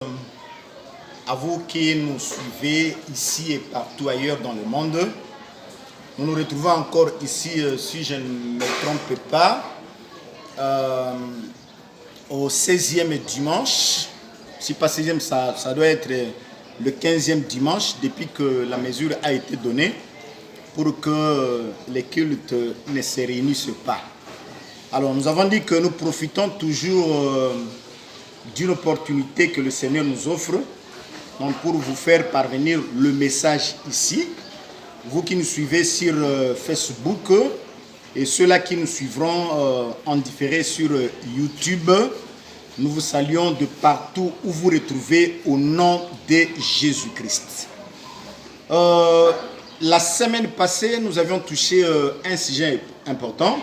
À vous qui nous suivez ici et partout ailleurs dans le monde, nous nous retrouvons encore ici, si je ne me trompe pas, au 16e dimanche. Si pas 16e, ça doit être le 15e dimanche depuis que la mesure a été donnée pour que les cultes ne se réunissent pas. Alors nous avons dit que nous profitons toujours d'une opportunité que le Seigneur nous offre, donc pour vous faire parvenir le message ici. Vous qui nous suivez sur Facebook et ceux-là qui nous suivront en différé sur YouTube, nous vous saluons de partout où vous retrouvez au nom de Jésus-Christ. La semaine passée, nous avions touché un sujet important.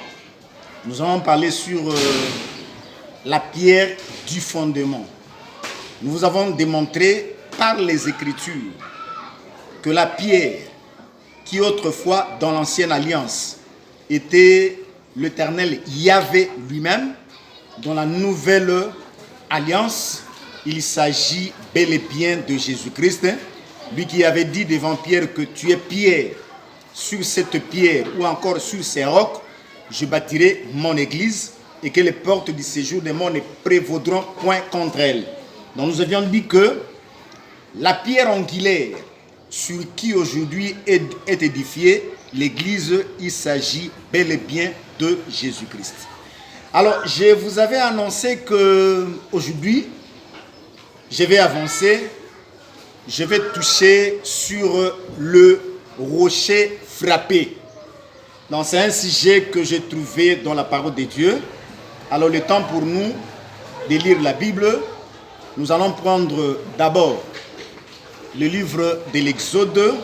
Nous avons parlé sur la pierre du fondement. Nous vous avons démontré par les Écritures que la pierre qui autrefois dans l'ancienne alliance était l'Éternel Yahvé lui-même, dans la nouvelle alliance, il s'agit bel et bien de Jésus-Christ, lui qui avait dit devant Pierre que tu es pierre, sur cette pierre ou encore sur ces rocs, je bâtirai mon église et que les portes du séjour des morts ne prévaudront point contre elle. Donc nous avions dit que la pierre angulaire sur qui aujourd'hui est édifiée l'église, il s'agit bel et bien de Jésus-Christ. Alors je vous avais annoncé que aujourd'hui je vais avancer, je vais toucher sur le rocher frappé. Donc c'est un sujet que j'ai trouvé dans la parole de Dieu. Alors le temps pour nous de lire la Bible, nous allons prendre d'abord le livre de l'Exode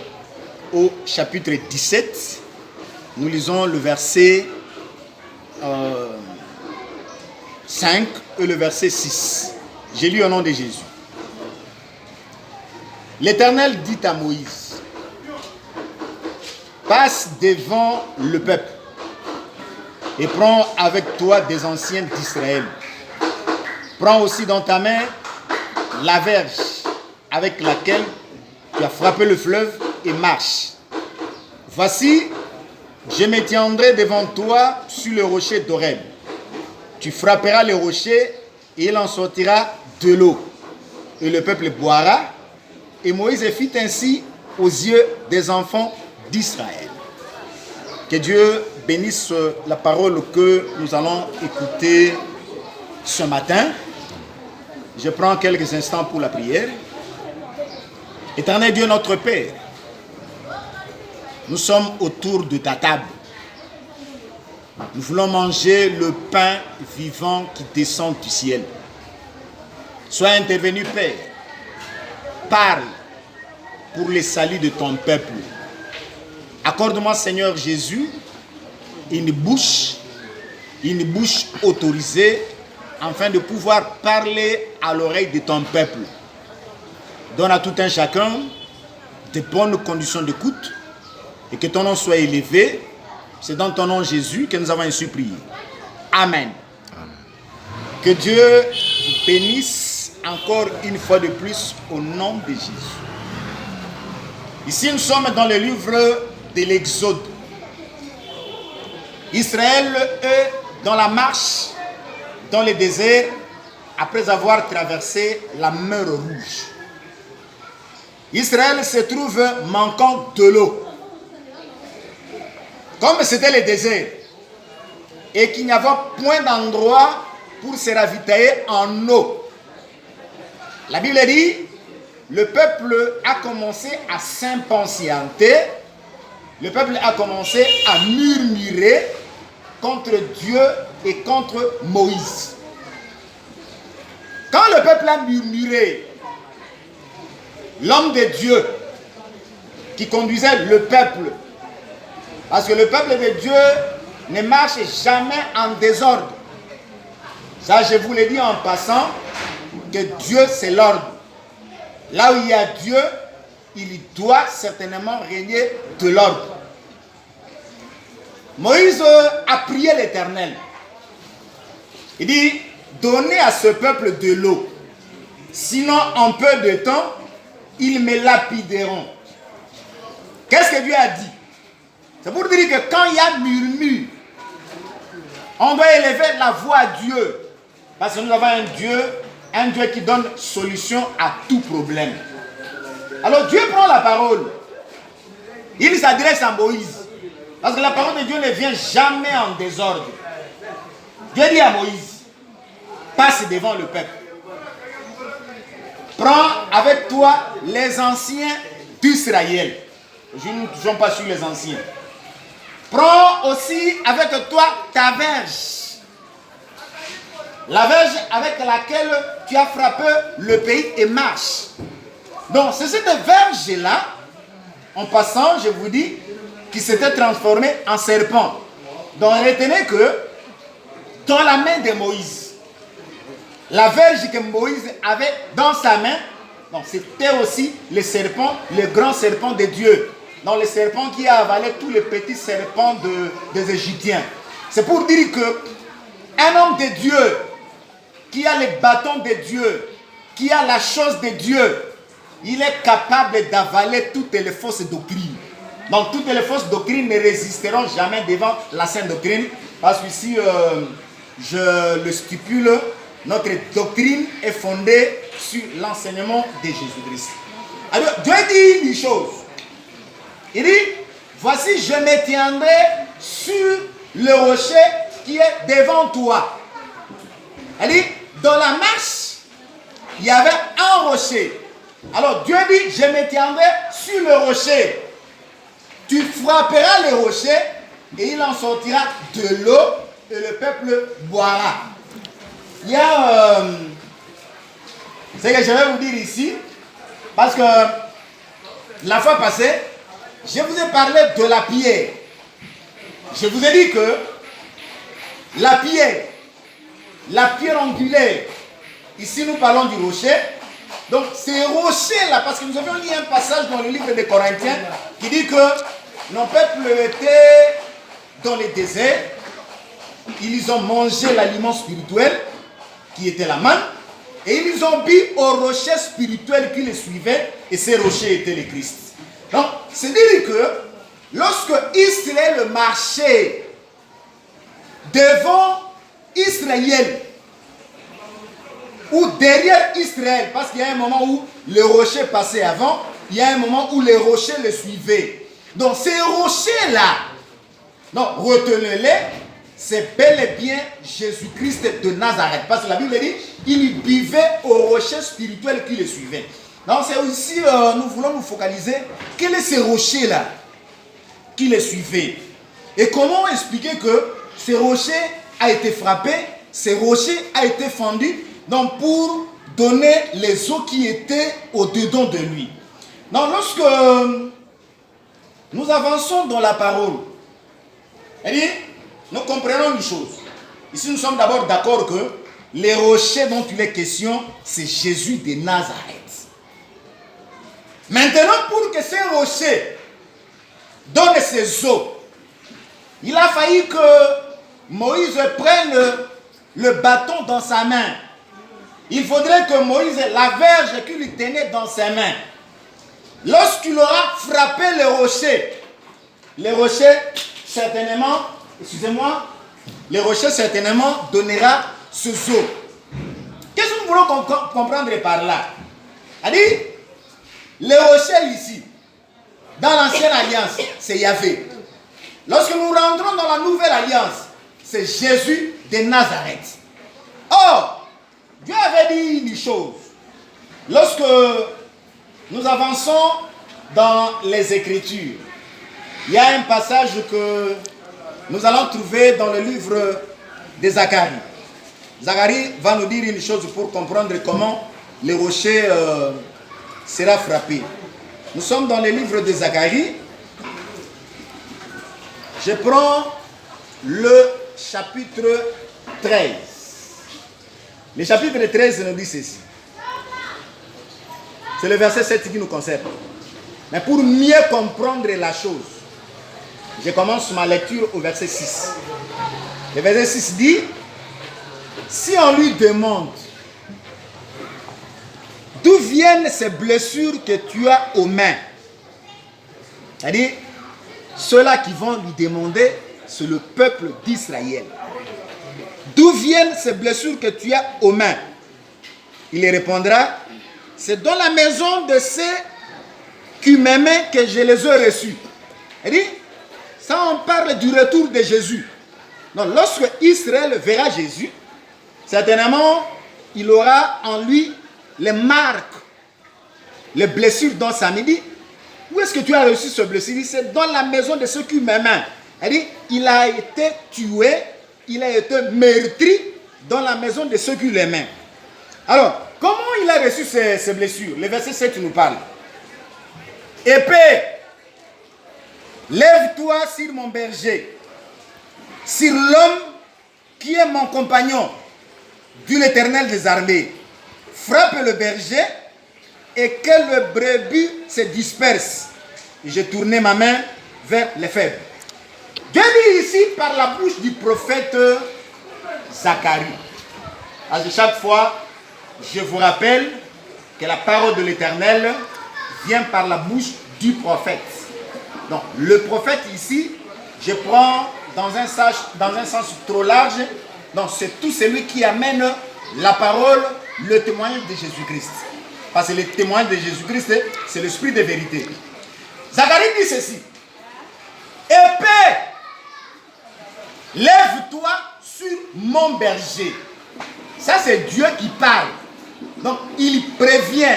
au chapitre 17. Nous lisons le verset 5 et le verset 6. J'ai lu au nom de Jésus. L'Éternel dit à Moïse: passe devant le peuple et prends avec toi des anciens d'Israël. Prends aussi dans ta main la verge avec laquelle tu as frappé le fleuve et marche. Voici, je me tiendrai devant toi sur le rocher d'Horeb. Tu frapperas le rocher et il en sortira de l'eau. Et le peuple boira. Et Moïse fit ainsi aux yeux des enfants d'Israël. Que Dieu bénisse la parole que nous allons écouter ce matin. Je prends quelques instants pour la prière. Éternel Dieu notre Père, nous sommes autour de ta table. Nous voulons manger le pain vivant qui descend du ciel. Sois intervenu, Père. Parle pour le salut de ton peuple. Accorde-moi, Seigneur Jésus, une bouche autorisée afin de pouvoir parler à l'oreille de ton peuple. Donne à tout un chacun de bonnes conditions d'écoute et que ton nom soit élevé. C'est dans ton nom Jésus que nous avons ainsi prié. Amen. Amen. Que Dieu vous bénisse encore une fois de plus au nom de Jésus. Ici nous sommes dans le livre de l'Exode. Israël est dans la marche dans le désert après avoir traversé la mer Rouge. Israël se trouve manquant de l'eau. Comme c'était le désert et qu'il n'y avait point d'endroit pour se ravitailler en eau, la Bible dit, le peuple a commencé à s'impatienter, le peuple a commencé à murmurer contre Dieu et contre Moïse. Quand le peuple a murmuré, l'homme de Dieu qui conduisait le peuple, parce que le peuple de Dieu ne marche jamais en désordre. Ça, je vous l'ai dit en passant, que Dieu c'est l'ordre. Là où il y a Dieu, il doit certainement régner de l'ordre. Moïse a prié l'Éternel. Il dit, donnez à ce peuple de l'eau. Sinon, en peu de temps, ils me lapideront. Qu'est-ce que Dieu a dit? C'est pour dire que quand il y a murmure, on doit élever la voix à Dieu. Parce que nous avons un Dieu qui donne solution à tout problème. Alors Dieu prend la parole. Il s'adresse à Moïse. Parce que la parole de Dieu ne vient jamais en désordre. Dieu dit à Moïse, passe devant le peuple. Prends avec toi les anciens d'Israël. Je ne touche pas sur les anciens. Prends aussi avec toi ta verge. La verge avec laquelle tu as frappé le pays et marche. Donc c'est cette verge-là, en passant, je vous dis, qui s'était transformée en serpent. Donc retenez que dans la main de Moïse, la verge que Moïse avait dans sa main, c'était aussi le serpent, le grand serpent de Dieu. Donc le serpent qui a avalé tous les petits serpents des Égyptiens. C'est pour dire que un homme de Dieu, qui a le bâton de Dieu, qui a la chose de Dieu, il est capable d'avaler toutes les fausses doctrines. Donc toutes les fausses doctrines ne résisteront jamais devant la sainte doctrine. Parce qu'ici, je le stipule, notre doctrine est fondée sur l'enseignement de Jésus-Christ. Alors Dieu dit une chose. Il dit, voici je me tiendrai sur le rocher qui est devant toi. Il dit, dans la marche, il y avait un rocher. Alors Dieu dit, je me tiendrai sur le rocher. Tu frapperas le rocher et il en sortira de l'eau et le peuple boira. Il y a ce que je vais vous dire ici, parce que la fois passée, je vous ai parlé de la pierre. Je vous ai dit que la pierre angulaire, ici nous parlons du rocher. Donc ces rochers-là, parce que nous avions lu un passage dans le livre des Corinthiens qui dit que nos peuples étaient dans le désert, ils ont mangé l'aliment spirituel qui était la manne, et ils ont bu au rocher spirituel qui les suivait, et ces rochers étaient le Christ. Donc, c'est dire que lorsque Israël marchait devant Israël, ou derrière Israël, parce qu'il y a un moment où le rocher passait avant, il y a un moment où les rochers le suivaient. Donc ces rochers-là, retenez-les, c'est bel et bien Jésus-Christ de Nazareth. Parce que la Bible dit, il buvait au rocher spirituel qui le suivait. Donc c'est aussi, nous voulons nous focaliser, quel est ce rocher-là qui le suivait? Et comment expliquer que ce rocher a été frappé, ce rocher a été fendu, donc pour donner les eaux qui étaient au-dedans de lui. Donc lorsque nous avançons dans la parole, nous comprenons une chose. Ici nous sommes d'abord d'accord que les rochers dont il est question, c'est Jésus de Nazareth. Maintenant, pour que ces rochers donnent ces eaux, il a fallu que Moïse prenne le bâton dans sa main. Il faudrait que Moïse, la verge qu'il tenait dans ses mains, lorsqu'il aura frappé le rocher certainement, excusez-moi, le rocher certainement donnera ce eau. Qu'est-ce que nous voulons comprendre par là? C'est-à-dire, le rocher ici, dans l'ancienne alliance, c'est Yahvé. Lorsque nous rentrons dans la nouvelle alliance, c'est Jésus de Nazareth. Or, Dieu avait dit une chose. Lorsque nous avançons dans les Écritures, il y a un passage que nous allons trouver dans le livre de Zacharie. Zacharie va nous dire une chose pour comprendre comment le rocher sera frappé. Nous sommes dans le livre de Zacharie. Je prends le chapitre 13. Le chapitre 13 nous dit ceci. C'est le verset 7 qui nous concerne. Mais pour mieux comprendre la chose, je commence ma lecture au verset 6. Le verset 6 dit, si on lui demande d'où viennent ces blessures que tu as aux mains? C'est-à-dire, ceux-là qui vont lui demander, c'est le peuple d'Israël. D'où viennent ces blessures que tu as aux mains? Il répondra, c'est dans la maison de ceux qui m'aimaient que je les ai reçus. C'est-à-dire, ça on parle du retour de Jésus. Donc lorsque Israël verra Jésus, certainement, il aura en lui les marques, les blessures dans sa main. Où est-ce que tu as reçu ce blessure? C'est dans la maison de ceux qui m'aiment. Il a été tué, il a été meurtri dans la maison de ceux qui l'aimaient. Alors, comment il a reçu ces blessures? Le verset 7 nous parle. Épée, lève-toi sur mon berger, sur l'homme qui est mon compagnon, dit l'Éternel des armées. Frappe le berger et que le brebis se disperse. Et j'ai tourné ma main vers les faibles. Dieu dit ici par la bouche du prophète Zacharie. Alors chaque fois, je vous rappelle que la parole de l'Éternel vient par la bouche du prophète. Donc le prophète ici, je prends dans un sens trop large, donc c'est tout celui qui amène la parole, le témoignage de Jésus-Christ. Parce que le témoignage de Jésus-Christ, c'est l'esprit de vérité. Zacharie dit ceci. Épée, lève-toi sur mon berger. Ça c'est Dieu qui parle. Donc il prévient,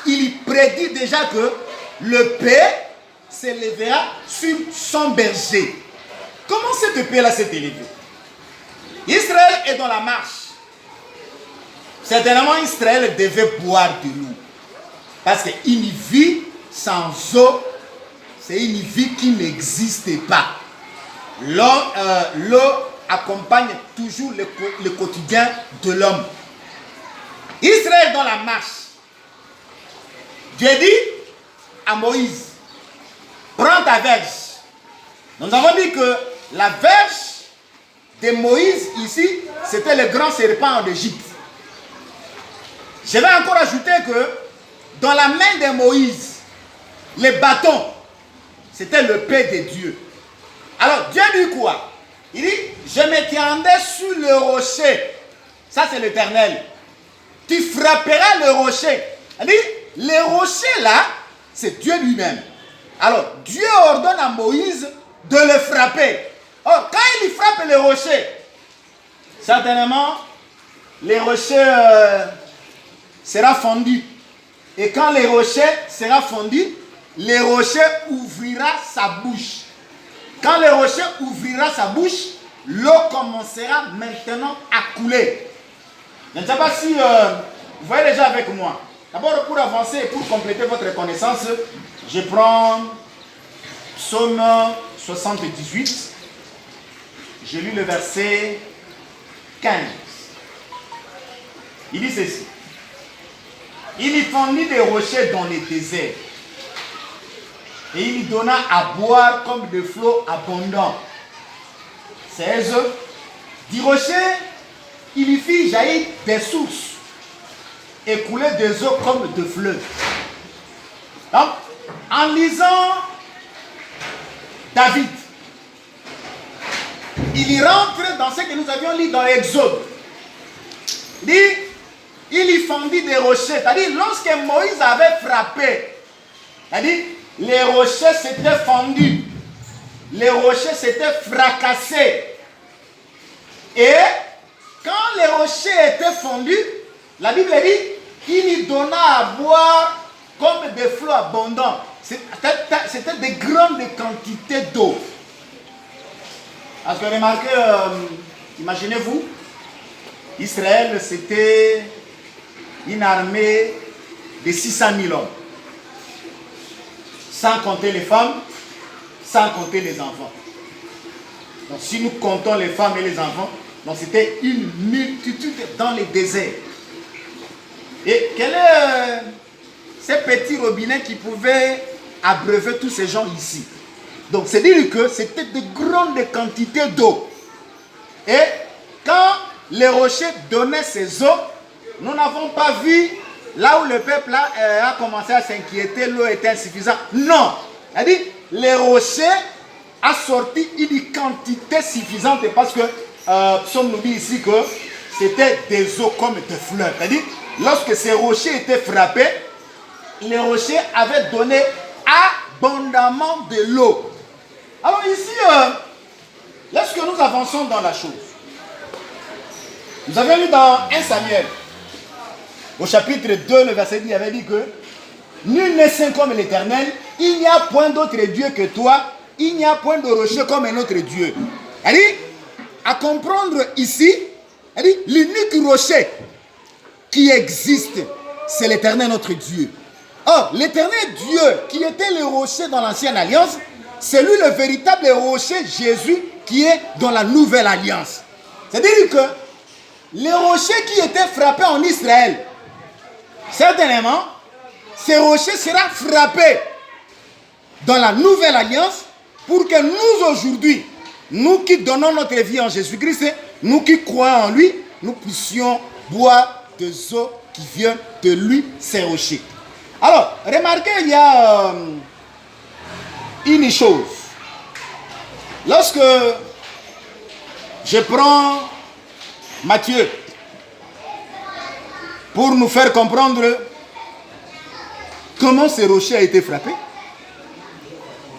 il prédit déjà que le Père s'élèvera sur son berger. Comment cette épée-là s'est élevée? Israël est dans la marche. Certainement Israël devait boire de l'eau. Parce qu'une vie sans eau, c'est une vie qui n'existe pas. L'eau accompagne toujours le quotidien de l'homme. Israël dans la marche. Dieu dit à Moïse, prends ta verge. Nous avons dit que la verge de Moïse ici, c'était le grand serpent d'Égypte. Je vais encore ajouter que dans la main de Moïse, les bâtons, c'était le paix de Dieu. Alors Dieu dit quoi? Il dit, je me tiendrai sur le rocher. Ça c'est l'Éternel. Tu frapperas le rocher. Il dit, le rocher là, c'est Dieu lui-même. Alors Dieu ordonne à Moïse de le frapper. Or, quand il frappe le rocher, certainement, le rocher sera fondu. Et quand le rocher sera fondu, le rocher ouvrira sa bouche. Quand le rocher ouvrira sa bouche, l'eau commencera maintenant à couler. Je ne sais pas si vous voyez déjà avec moi. D'abord, pour avancer et pour compléter votre connaissance, je prends Psaume 78. Je lis le verset 15. Il dit ceci. Il y fondit des rochers dans les déserts. Et il y donna à boire comme de flots abondants. 16. Du rocher, il y fit jaillir des sources et couler des eaux comme de fleuves. Donc, en lisant David, il y rentre dans ce que nous avions lu dans Exode. Il dit, il y fondit des rochers. C'est-à-dire, lorsque Moïse avait frappé, c'est-à-dire, les rochers s'étaient fondus. Les rochers s'étaient fracassés. Et quand les rochers étaient fondus, la Bible dit, il y donna à boire comme des flots abondants. C'était de grandes quantités d'eau. Parce que remarquez, imaginez-vous, Israël c'était une armée de 600 000 hommes. Sans compter les femmes, sans compter les enfants. Donc si nous comptons les femmes et les enfants, donc c'était une multitude dans les déserts. Et quel est ces petits robinets qui pouvaient abreuver tous ces gens ici? Donc c'est dire que c'était de grandes quantités d'eau. Et quand les rochers donnaient ces eaux, nous n'avons pas vu là où le peuple a commencé à s'inquiéter, l'eau était insuffisante. Non. Elle dit, les rochers a sorti une quantité suffisante parce que Psaume nous dit ici que c'était des eaux comme des fleuves. C'est-à-dire, lorsque ces rochers étaient frappés, les rochers avaient donné abondamment de l'eau. Alors ici, lorsque nous avançons dans la chose, nous avions lu dans 1 Samuel, au chapitre 2, le verset 10, il avait dit que nul n'est saint comme l'Éternel, il n'y a point d'autre Dieu que toi, il n'y a point de rocher comme un autre Dieu. Elle dit, à comprendre ici, elle dit, l'unique rocher qui existe, c'est l'Éternel notre Dieu. Or, l'Éternel Dieu, qui était le rocher dans l'Ancienne Alliance, c'est lui le véritable rocher Jésus qui est dans la Nouvelle Alliance. C'est-à-dire que les rochers qui étaient frappés en Israël, certainement, ces rochers seront frappés dans la Nouvelle Alliance pour que nous aujourd'hui, nous qui donnons notre vie en Jésus-Christ, nous qui croyons en lui, nous puissions boire des eaux qui viennent de lui, ces rochers. Alors, remarquez, il y a une chose. Lorsque je prends Matthieu pour nous faire comprendre comment ce rocher a été frappé,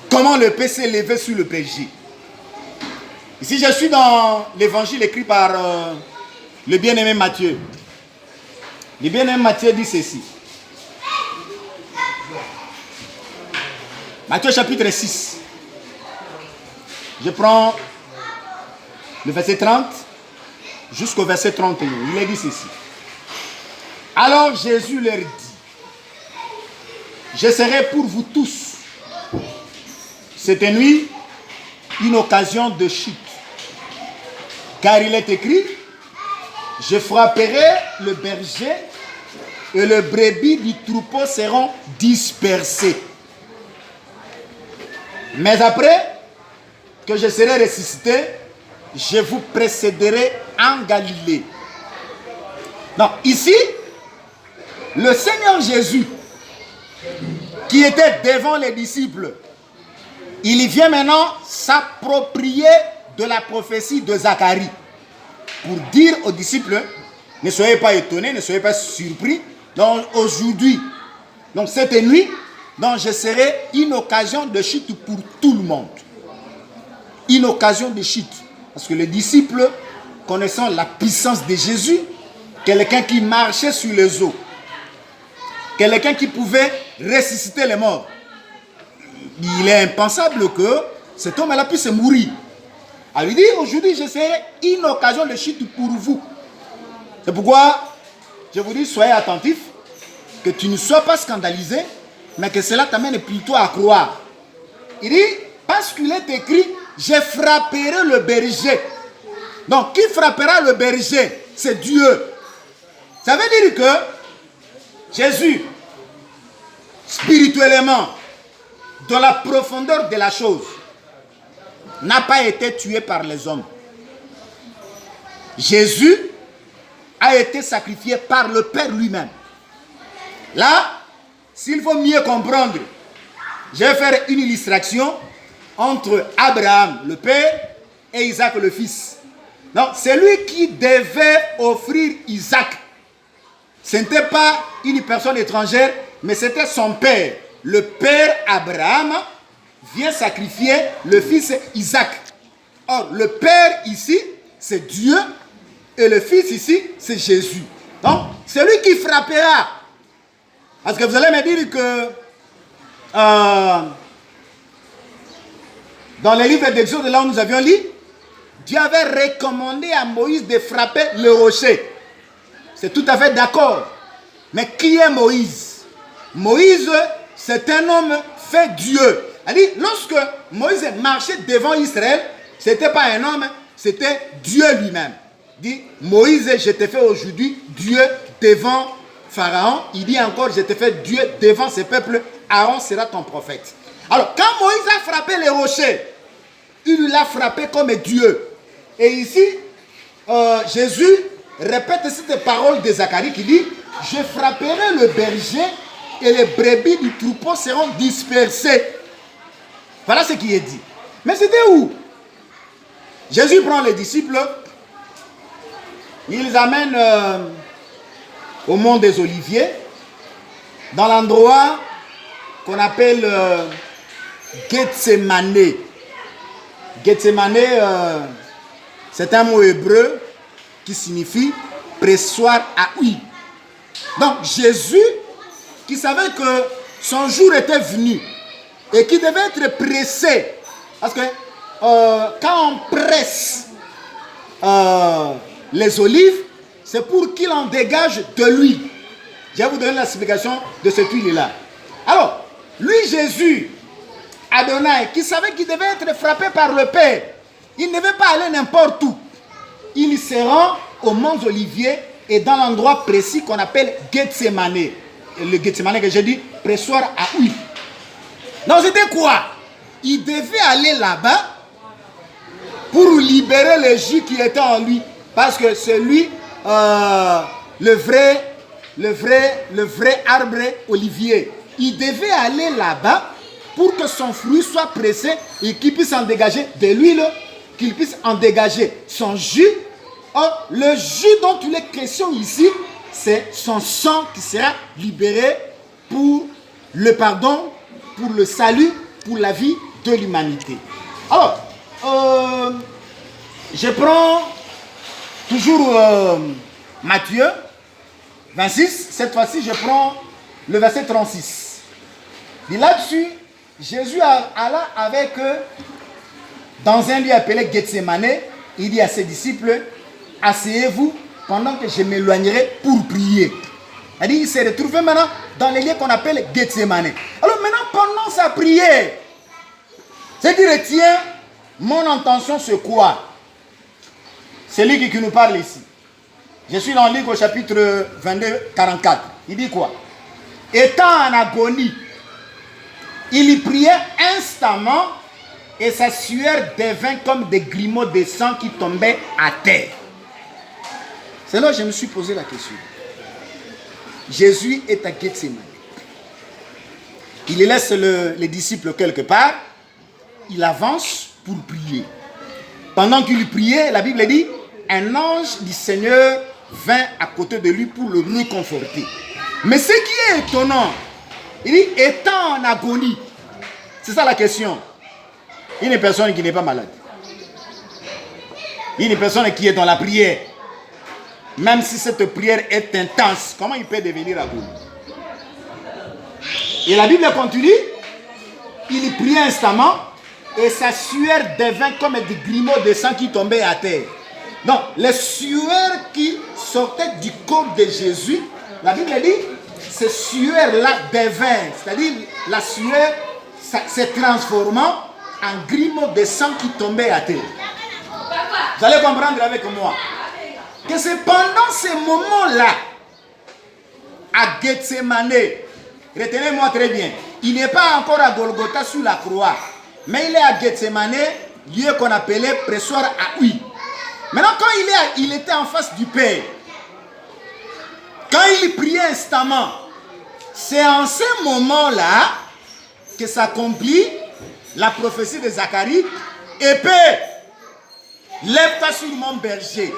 comment le paix s'est levé sur le péché. Ici, je suis dans l'évangile écrit par le bien-aimé Matthieu. Le bien-aimé Matthieu dit ceci. Matthieu chapitre 6. Je prends le verset 30 jusqu'au verset 31. Il est dit ceci. Alors Jésus leur dit, je serai pour vous tous cette nuit une occasion de chute. Car il est écrit, je frapperai le berger et le brebis du troupeau seront dispersés. Mais après que je serai ressuscité, je vous précéderai en Galilée. Donc ici, le Seigneur Jésus, qui était devant les disciples, il vient maintenant s'approprier de la prophétie de Zacharie pour dire aux disciples, ne soyez pas étonnés, ne soyez pas surpris. Donc aujourd'hui, donc cette nuit, donc je serai une occasion de chute pour tout le monde. Une occasion de chute. Parce que les disciples, connaissant la puissance de Jésus, quelqu'un qui marchait sur les eaux, quelqu'un qui pouvait ressusciter les morts, il est impensable que cet homme-là puisse mourir. Elle lui dit, aujourd'hui, je serai une occasion de chute pour vous. C'est pourquoi je vous dis, soyez attentifs, que tu ne sois pas scandalisé, mais que cela t'amène plutôt à croire. Il dit, parce qu'il est écrit, je frapperai le berger. Donc, qui frappera le berger? C'est Dieu. Ça veut dire que Jésus, spirituellement, dans la profondeur de la chose, n'a pas été tué par les hommes. Jésus a été sacrifié par le Père lui-même. Là, s'il faut mieux comprendre, je vais faire une illustration entre Abraham, le père, et Isaac, le fils. Donc, c'est lui qui devait offrir Isaac. Ce n'était pas une personne étrangère, mais c'était son père. Le père Abraham vient sacrifier le fils Isaac. Or, le père ici, c'est Dieu, et le fils ici, c'est Jésus. Donc, c'est lui qui frappera. Parce que vous allez me dire que dans les livres d'Exode, là où nous avions lu, Dieu avait recommandé à Moïse de frapper le rocher. C'est tout à fait d'accord. Mais qui est Moïse? Moïse, c'est un homme fait Dieu. C'est-à-dire, lorsque Moïse marchait devant Israël, ce n'était pas un homme, c'était Dieu lui-même. Il dit, Moïse, je t'ai fait aujourd'hui Dieu devant Pharaon. Il dit encore, je t'ai fait Dieu devant ce peuple. Aaron sera ton prophète. Alors, quand Moïse a frappé les rochers, il l'a frappé comme Dieu. Et ici, Jésus répète cette parole de Zacharie qui dit, je frapperai le berger et les brebis du troupeau seront dispersées. Voilà ce qui est dit. Mais c'était où? Jésus prend les disciples, il les amène au mont des Oliviers, dans l'endroit qu'on appelle Gethsémané. Gethsémané, c'est un mot hébreu qui signifie pressoir à huile. Donc Jésus, qui savait que son jour était venu et qui devait être pressé, parce que quand on presse les olives, c'est pour qu'il en dégage de l'huile. Je vais vous donner l'explication de cette huile-là. Alors, lui, Jésus, Adonai, qui savait qu'il devait être frappé par le Père, il ne devait pas aller n'importe où. Il se rend au mont Olivier et dans l'endroit précis qu'on appelle Gethsémané. Le Gethsémané que j'ai dit, pressoir à huile. Donc c'était quoi? Il devait aller là-bas pour libérer le jus qui était en lui. Parce que c'est lui, le vrai arbre olivier. Il devait aller là-bas pour que son fruit soit pressé et qu'il puisse en dégager de l'huile, qu'il puisse en dégager son jus. Or, le jus dont il est question ici, c'est son sang qui sera libéré pour le pardon, pour le salut, pour la vie de l'humanité. Alors, je prends toujours Matthieu 26. Cette fois-ci, je prends le verset 36. Et là-dessus, Jésus alla avec eux dans un lieu appelé Gethsémané. Il dit à ses disciples, asseyez-vous pendant que je m'éloignerai pour prier. Il s'est retrouvé maintenant dans les lieux qu'on appelle Gethsémané. Alors maintenant, pendant sa prière, c'est dire, tiens, mon intention c'est quoi? C'est lui qui nous parle ici. Je suis dans le livre au chapitre 22, 44. Il dit quoi? Étant en agonie, il y priait instamment et sa sueur devint comme des grumeaux de sang qui tombaient à terre. C'est là que je me suis posé la question. Jésus est à Gethsémané. Il laisse les disciples quelque part. Il avance pour prier. Pendant qu'il priait, la Bible dit, un ange du Seigneur vint à côté de lui pour le réconforter. Mais ce qui est étonnant, il dit, étant en agonie, c'est ça la question. Une personne qui n'est pas malade. Une personne qui est dans la prière. Même si cette prière est intense, comment il peut devenir agonique? Et la Bible continue, il priait instamment et sa sueur devint comme des grumeaux de sang qui tombaient à terre. Donc, les sueurs qui sortaient du corps de Jésus, la Bible dit, ces sueurs-là devint, c'est-à-dire la sueur se transformant en grumeaux de sang qui tombaient à terre. Vous allez comprendre avec moi que c'est pendant ces moments-là, à Gethsémané, retenez-moi très bien, il n'est pas encore à Golgotha sur la croix, mais il est à Gethsémané, lieu qu'on appelait pressoir à huile. Maintenant, quand il était en face du Père, quand il priait instamment, c'est en ce moment-là que s'accomplit la prophétie de Zacharie. Épée, lève-toi sur mon berger.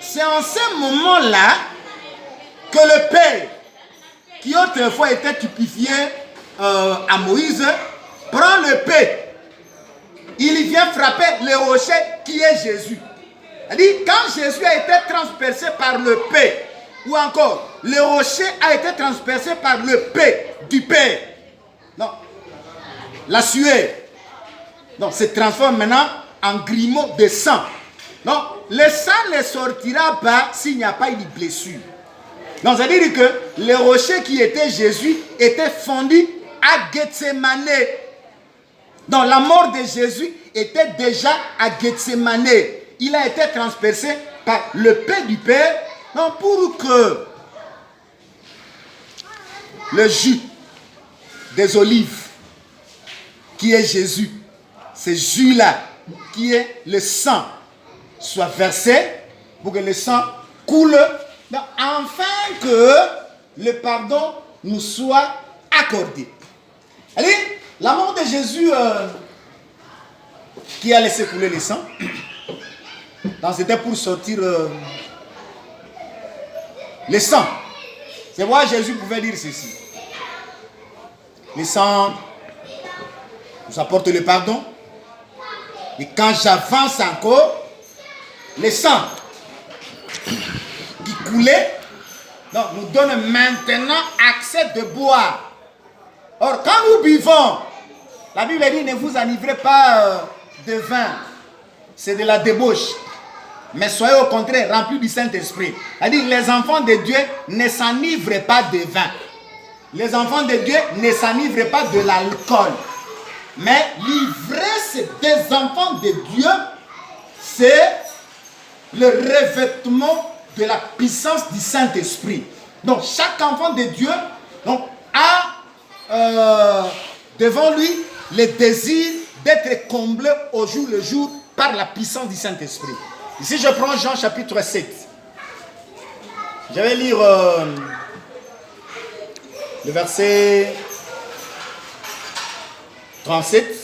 C'est en ce moment-là que le Père, qui autrefois était typifié à Moïse, prend le Père. Il vient frapper le rocher qui est Jésus. Quand Jésus a été transpercé par le Père, ou encore le rocher a été transpercé par le Père du Père, non, la sueur se transforme maintenant en grumeaux de sang. Donc, le sang ne sortira pas s'il n'y a pas une blessure. Donc, c'est-à-dire que le rocher qui était Jésus était fondu à Gethsémané. Donc, la mort de Jésus était déjà à Gethsémané. Il a été transpercé par le Père du Père, donc pour que le jus des olives, qui est Jésus, ce jus-là, qui est le sang, soit versé pour que le sang coule, afin que le pardon nous soit accordé. Allez, la mort de Jésus qui a laissé couler le sang, c'était pour sortir le sang. C'est pourquoi Jésus pouvait dire ceci. Le sang nous apporte le pardon. Et quand j'avance encore, le sang qui coulait nous donne maintenant accès de boire. Or, quand nous buvons, la Bible dit ne vous enivrez pas de vin. C'est de la débauche. Mais soyez au contraire remplis du Saint-Esprit. C'est-à-dire les enfants de Dieu ne s'enivrent pas de vin. Les enfants de Dieu ne s'enivrent pas de l'alcool. Mais l'ivresse des enfants de Dieu, c'est le revêtement de la puissance du Saint-Esprit. Donc chaque enfant de Dieu a devant lui le désir d'être comblé au jour le jour par la puissance du Saint-Esprit. Ici je prends Jean chapitre 7. Je vais lire le verset 37.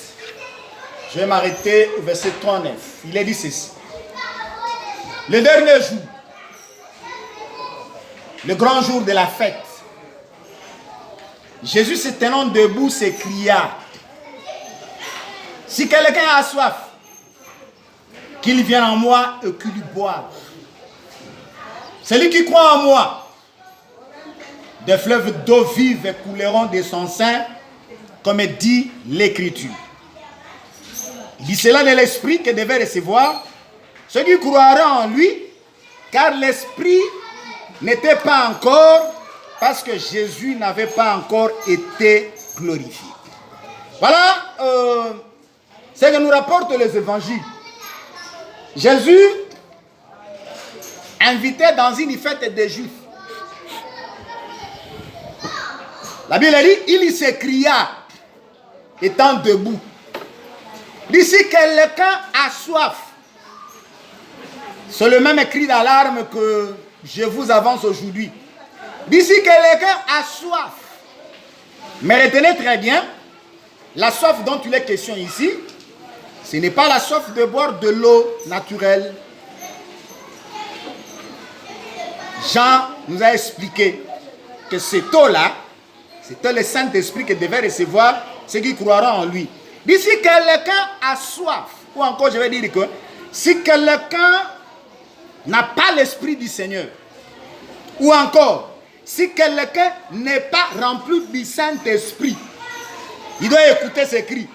Je vais m'arrêter au verset 39. Il est dit ceci. Le dernier jour, le grand jour de la fête, Jésus se tenant debout s'écria, si quelqu'un a soif, qu'il vienne en moi et qu'il boive. Celui qui croit en moi, des fleuves d'eau vive couleront de son sein, comme dit l'Écriture. Il dit cela de l'Esprit que devait recevoir ceux qui croiront en lui, car l'Esprit n'était pas encore, parce que Jésus n'avait pas encore été glorifié. Voilà ce que nous rapportent les évangiles. Jésus invitait dans une fête des Juifs. La Bible dit, il s'écria, étant debout. D'ici quelqu'un a soif. C'est le même cri d'alarme que je vous avance aujourd'hui. D'ici quelqu'un a soif. Mais retenez très bien, la soif dont il est question ici, ce n'est pas la soif de boire de l'eau naturelle. Jean nous a expliqué que cette eau-là, c'était le Saint-Esprit qui devait recevoir ceux qui croiront en lui. D'ici quelqu'un a soif, ou encore je vais dire que si quelqu'un n'a pas l'Esprit du Seigneur, ou encore si quelqu'un n'est pas rempli du Saint-Esprit, il doit écouter ces cris.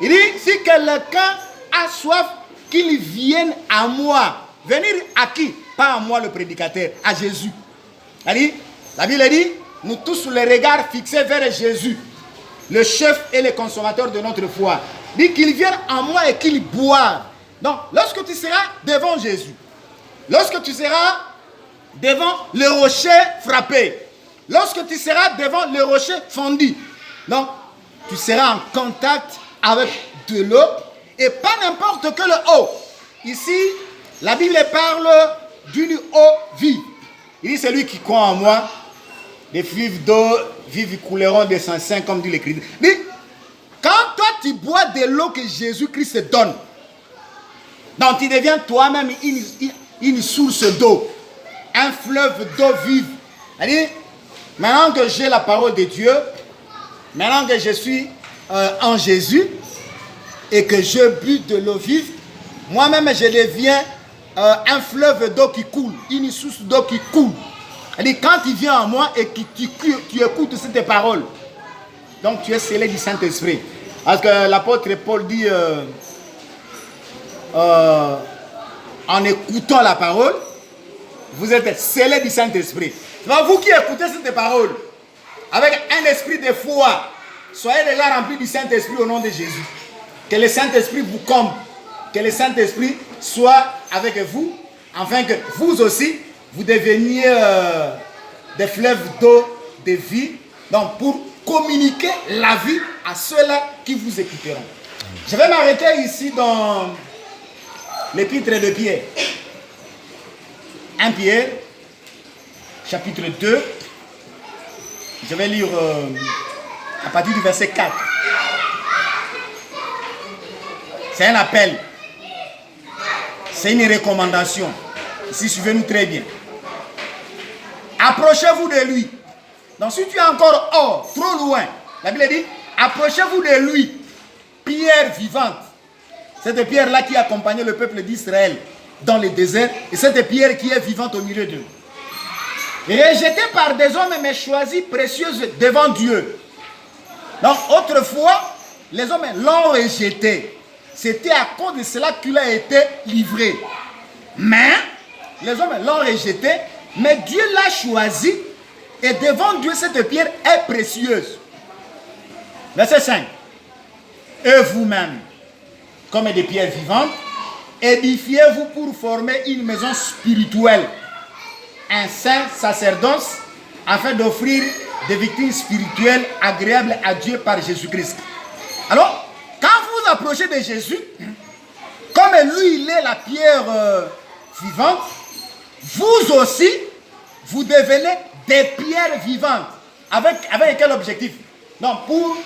Il dit, si quelqu'un a soif, qu'il vienne à moi. Venir à qui? Pas à moi le prédicateur, à Jésus. La Bible dit, nous tous les regards fixés vers Jésus, le chef et le consommateur de notre foi. Il dit qu'il vienne à moi et qu'il boive. Donc, lorsque tu seras devant Jésus, lorsque tu seras devant le rocher frappé, lorsque tu seras devant le rocher fondu, donc tu seras en contact avec de l'eau et pas n'importe quelle eau. Ici, la Bible parle d'une eau vive. Il dit celui qui croit en moi, des fleuves d'eau vive couleront de son sein, comme dit l'Écriture. Quand toi tu bois de l'eau que Jésus-Christ te donne, donc tu deviens toi-même une source d'eau, un fleuve d'eau vive. C'est-à-dire, maintenant que j'ai la parole de Dieu, maintenant que je suis en Jésus et que je bu de l'eau vive, moi-même je deviens un fleuve d'eau qui coule, une source d'eau qui coule. C'est-à-dire, quand tu viens en moi et que tu écoutes ces paroles, donc tu es scellé du Saint-Esprit. Parce que l'apôtre Paul dit, en écoutant la parole, vous êtes scellé du Saint-Esprit. Vous qui écoutez cette parole, avec un esprit de foi, soyez déjà remplis du Saint-Esprit au nom de Jésus. Que le Saint-Esprit vous comble, que le Saint-Esprit soit avec vous, afin que vous aussi, vous deveniez des fleuves d'eau de vie, donc pour communiquer la vie à ceux-là qui vous écouteront. Je vais m'arrêter ici dans l'épître de Pierre. 1 Pierre, chapitre 2. Je vais lire à partir du verset 4. C'est un appel. C'est une recommandation. Ici, suivez-nous très bien. Approchez-vous de lui. Donc si tu es encore hors, trop loin, la Bible dit, approchez-vous de lui, pierre vivante. Cette pierre-là qui accompagnait le peuple d'Israël dans le désert, et cette pierre qui est vivante au milieu d'eux. Rejetée par des hommes, mais choisie, précieuse devant Dieu. Donc autrefois, les hommes l'ont rejetée. C'était à cause de cela qu'il a été livré. Mais, les hommes l'ont rejetée, mais Dieu l'a choisi, et devant Dieu, cette pierre est précieuse. Verset 5. Et vous-même, comme des pierres vivantes, édifiez-vous pour former une maison spirituelle, un saint sacerdoce, afin d'offrir des victimes spirituelles agréables à Dieu par Jésus-Christ. Alors, quand vous approchez de Jésus, comme lui, il est la pierre vivante, vous aussi, vous devenez des pierres vivantes. Avec quel objectif? Donc, pour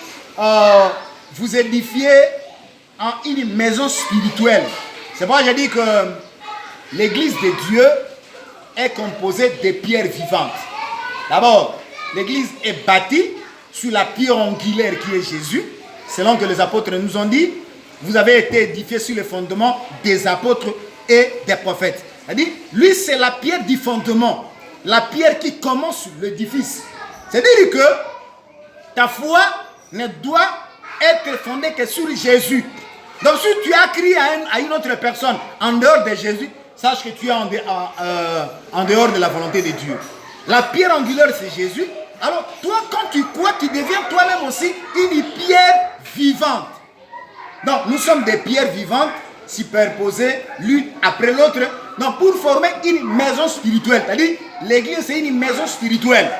vous édifier en une maison spirituelle. C'est pourquoi j'ai dit que l'église de Dieu est composée de pierres vivantes. D'abord, l'église est bâtie sur la pierre angulaire qui est Jésus, selon que les apôtres nous ont dit. Vous avez été édifiés sur le fondement des apôtres et des prophètes. C'est-à-dire, lui, c'est la pierre du fondement, la pierre qui commence l'édifice. C'est-à-dire que ta foi ne doit être fondée que sur Jésus. Donc, si tu as crié à une autre personne en dehors de Jésus, sache que tu es en dehors de la volonté de Dieu. La pierre angulaire, c'est Jésus. Alors, toi, quand tu crois, tu deviens toi-même aussi une pierre vivante. Donc, nous sommes des pierres vivantes superposées l'une après l'autre. Donc, pour former une maison spirituelle. C'est-à-dire, l'église, c'est une maison spirituelle.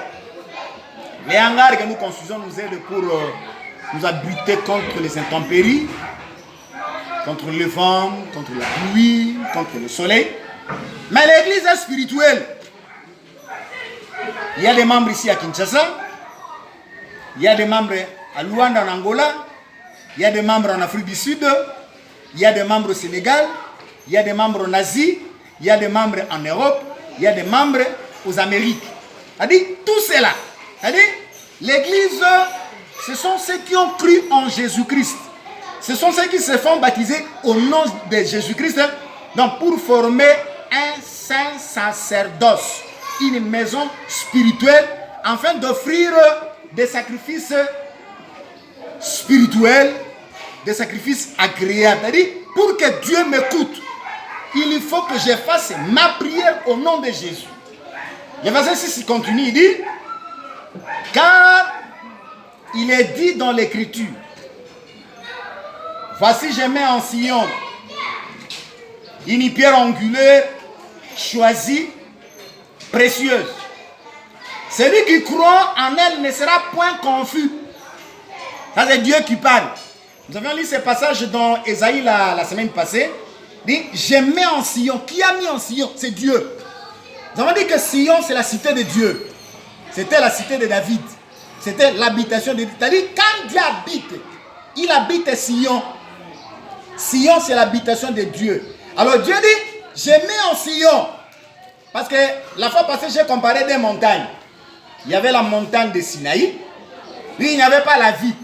Les hangars que nous construisons nous aident pour nous abriter contre les intempéries, contre le vent, contre la pluie, contre le soleil. Mais l'église est spirituelle. Il y a des membres ici à Kinshasa, il y a des membres à Luanda en Angola, il y a des membres en Afrique du Sud, il y a des membres au Sénégal, il y a des membres en Asie, il y a des membres en Europe, il y a des membres aux Amériques. C'est-à-dire, tout cela. C'est-à-dire, l'église, ce sont ceux qui ont cru en Jésus-Christ. Ce sont ceux qui se font baptiser au nom de Jésus-Christ. Donc, pour former un saint sacerdoce, une maison spirituelle, afin d'offrir des sacrifices spirituels, des sacrifices agréables. C'est-à-dire, pour que Dieu m'écoute, il faut que je fasse ma prière au nom de Jésus. Le verset 6 continue, il dit, car il est dit dans l'Écriture, voici je mets en Sion une pierre angulaire, choisie, précieuse. Celui qui croit en elle ne sera point confus. Ça, c'est Dieu qui parle. Nous avions lu ce passage dans Ésaïe la semaine passée. Il dit, je mets en Sion. Qui a mis en Sion? C'est Dieu. Nous avons dit que Sion, c'est la cité de Dieu. C'était la cité de David. C'était l'habitation de Dieu. C'est-à-dire, quand Dieu habite, il habite Sion. Sion, c'est l'habitation de Dieu. Alors Dieu dit, je mets en Sion. Parce que la fois passée, j'ai comparé des montagnes. Il y avait la montagne de Sinaï. Lui, il n'y avait pas la vie.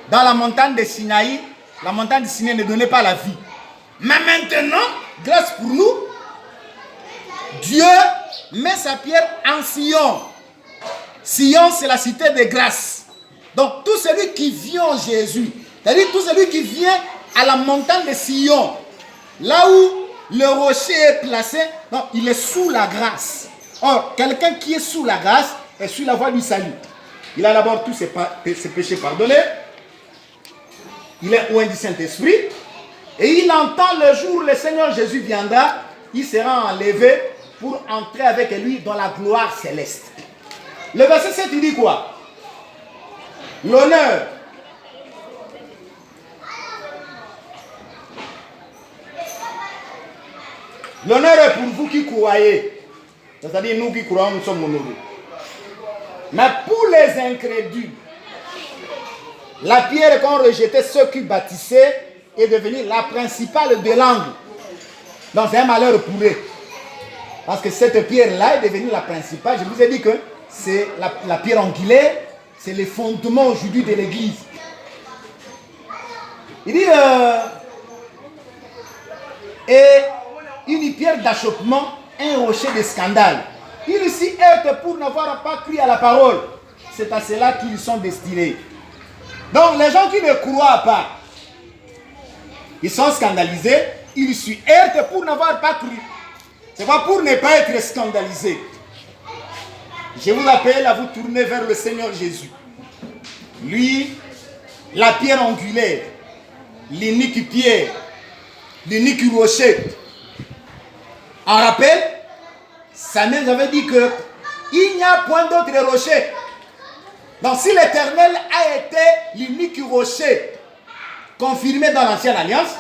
Dans la montagne de Sinaï, la montagne de Sinaï ne donnait pas la vie. Mais maintenant, grâce pour nous, Dieu met sa pierre en Sion. Sion, c'est la cité de grâce. Donc, tout celui qui vient en Jésus, c'est-à-dire tout celui qui vient à la montagne de Sion, là où le rocher est placé, donc il est sous la grâce. Or, quelqu'un qui est sous la grâce est sur la voie du salut. Il a d'abord tous ses péchés pardonnés. Il est loin du Saint-Esprit. Et il entend le jour où le Seigneur Jésus viendra, il sera enlevé pour entrer avec lui dans la gloire céleste. Le verset 7, il dit quoi? L'honneur. L'honneur est pour vous qui croyez. C'est-à-dire nous qui croyons, nous sommes honorés. Mais pour les incrédules, la pierre qu'ont rejetée ceux qui bâtissaient est devenue la principale de l'angle. Donc c'est un malheur pour eux. Parce que cette pierre-là est devenue la principale. Je vous ai dit que c'est la pierre angulaire, c'est le fondement aujourd'hui de l'église. Il dit, et une pierre d'achoppement, un rocher de scandale. Ils s'y heurtent pour n'avoir pas cru à la parole. C'est à cela qu'ils sont destinés. Donc les gens qui ne croient pas, ils sont scandalisés, ils s'y heurtent pour n'avoir pas cru. C'est pas pour ne pas être scandalisés. Je vous appelle à vous tourner vers le Seigneur Jésus. Lui, la pierre angulaire, l'unique pierre, l'unique rocher. En rappel, Samuel avait dit que il n'y a point d'autre rocher. Donc si l'Éternel a été l'unique rocher confirmé dans l'Ancienne Alliance,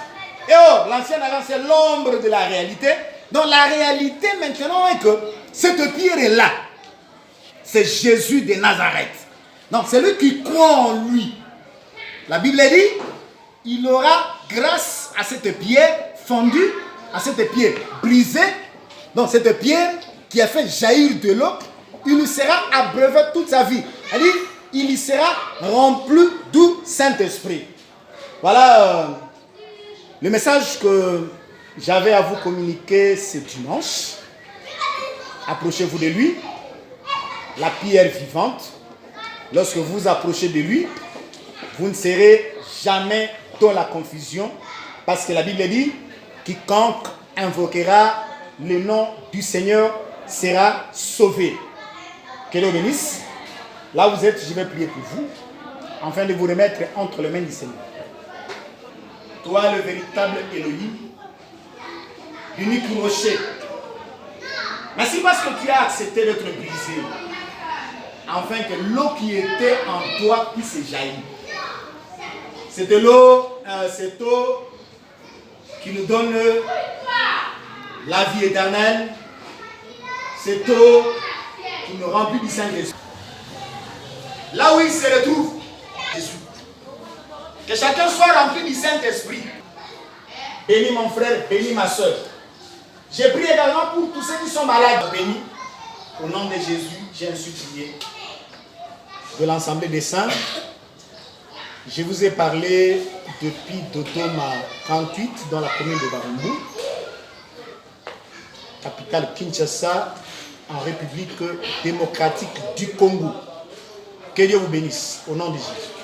et l'Ancienne Alliance c'est l'ombre de la réalité, donc la réalité maintenant est que cette pierre-là, c'est Jésus de Nazareth. Donc celui qui croit en lui, la Bible dit, il aura grâce à cette pierre fondue, à cette pierre brisée, donc cette pierre qui a fait jaillir de l'eau, il lui sera abreuvé toute sa vie. C'est-à-dire, il y sera rempli du Saint-Esprit. Voilà le message que j'avais à vous communiquer ce dimanche. Approchez-vous de lui, la pierre vivante. Lorsque vous approchez de lui, vous ne serez jamais dans la confusion, parce que la Bible dit, quiconque invoquera le nom du Seigneur sera sauvé. Que Dieu bénisse. Là où vous êtes, je vais prier pour vous, afin de vous remettre entre les mains du Seigneur. Toi, le véritable Elohim, l'unique rocher. Merci parce que tu as accepté d'être brisé, afin que l'eau qui était en toi puisse jaillir. C'est de l'eau, cette eau qui nous donne la vie éternelle, cette eau qui nous remplit du Saint-Esprit. Là où il se retrouve, Jésus. Que chacun soit rempli du Saint-Esprit. Bénis mon frère, bénis ma soeur. J'ai prié également pour tous ceux qui sont malades. Bénis. Au nom de Jésus, j'ai ainsi prié. De l'Assemblée des Saints, je vous ai parlé depuis Dodoma 38 dans la commune de Barumbu, capitale Kinshasa, en République démocratique du Congo. Que Dieu vous bénisse, au nom de Jésus.